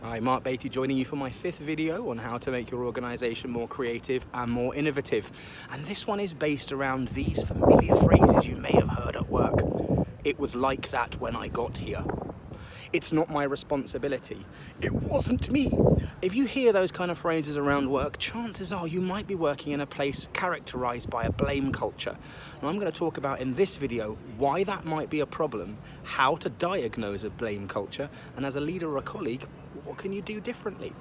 Hi, Mark Beatty joining you for my 5th video on how to make your organisation more creative and more innovative. And this one is based around these familiar phrases you may have heard at work. It was like that when I got here. It's not my responsibility. It wasn't me. If you hear those kind of phrases around work, chances are you might be working in a place characterised by a blame culture. And I'm going to talk about in this video why that might be a problem, how to diagnose a blame culture, and as a leader or a colleague, what can you do differently?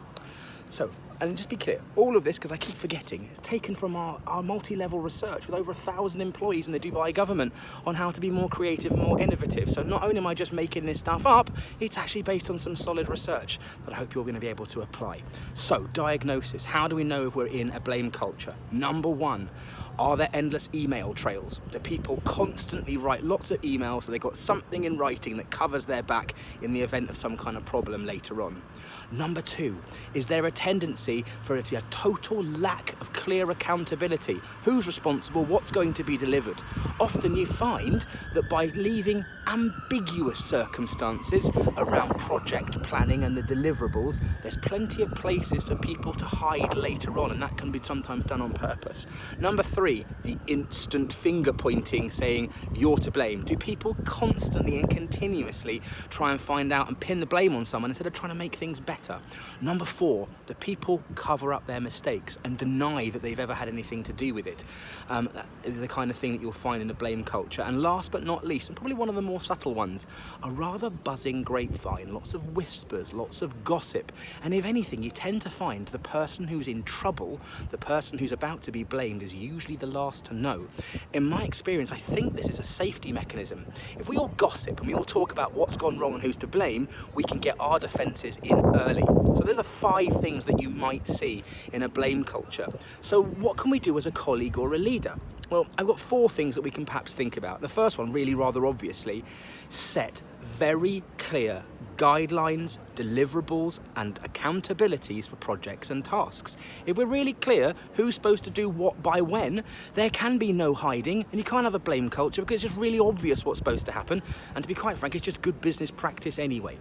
So, and just be clear, all of this, because I keep forgetting, is taken from our multi-level research with over 1,000 employees in the Dubai government on how to be more creative and more innovative. So not only am I just making this stuff up, it's actually based on some solid research that I hope you're going to be able to apply. So, diagnosis. How do we know if we're in a blame culture? Number one, are there endless email trails? Do people constantly write lots of emails so they've got something in writing that covers their back in the event of some kind of problem later on? Number two, is there a tendency for it to be a total lack of clear accountability? Who's responsible? What's going to be delivered? Often you find that by leaving ambiguous circumstances around project planning and the deliverables, there's plenty of places for people to hide later on, and that can be sometimes done on purpose. Number three, the instant finger pointing saying you're to blame. Do people constantly and continuously try and find out and pin the blame on someone instead of trying to make things better? Number four, do people cover up their mistakes and deny that they've ever had anything to do with it? That is the kind of thing that you'll find in a blame culture. And last but not least, and probably one of the more subtle ones, a rather buzzing grapevine, lots of whispers, lots of gossip. And if anything, you tend to find the person who's in trouble, the person who's about to be blamed, is usually the last to know. In my experience, I think this is a safety mechanism. If we all gossip and we all talk about what's gone wrong and who's to blame, we can get our defences in early. So there's the 5 things that you might see in a blame culture. So what can we do as a colleague or a leader? Well, I've got 4 things that we can perhaps think about. The first one, really rather obviously, set very clear guidelines, deliverables and accountabilities for projects and tasks. If we're really clear who's supposed to do what by when, there can be no hiding, and you can't have a blame culture because it's just really obvious what's supposed to happen, and to be quite frank, it's just good business practice anyway.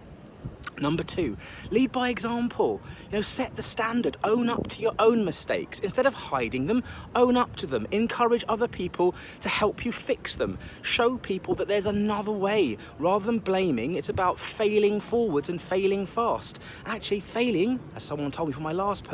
Number 2, lead by example. Set the standard, own up to your own mistakes. Instead of hiding them, own up to them. Encourage other people to help you fix them. Show people that there's another way. Rather than blaming, it's about failing forwards and failing fast. Actually, failing, as someone told me for my last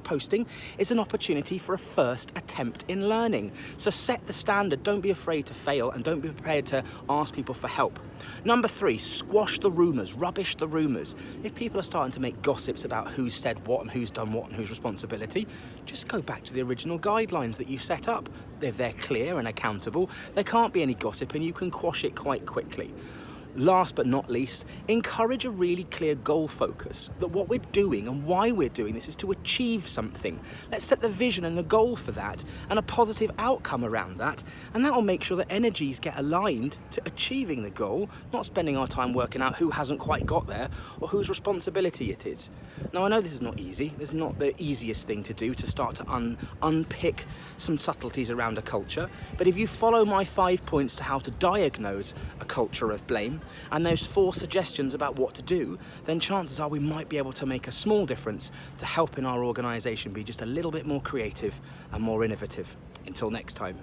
posting, is an opportunity for a first attempt in learning. So set the standard, don't be afraid to fail, and don't be prepared to ask people for help. Number 3, squash the rumours, rubbish the rumours. If people are starting to make gossips about who's said what and who's done what and whose responsibility, just go back to the original guidelines that you set up. If they're clear and accountable, there can't be any gossip and you can quash it quite quickly. Last but not least, encourage a really clear goal focus, that what we're doing and why we're doing this is to achieve something. Let's set the vision and the goal for that and a positive outcome around that, and that will make sure that energies get aligned to achieving the goal, not spending our time working out who hasn't quite got there or whose responsibility it is. Now, I know this is not easy. It's not the easiest thing to do, to start to unpick some subtleties around a culture, but if you follow my 5 points to how to diagnose a culture of blame, and those 4 suggestions about what to do, then chances are we might be able to make a small difference to helping our organisation be just a little bit more creative and more innovative. Until next time.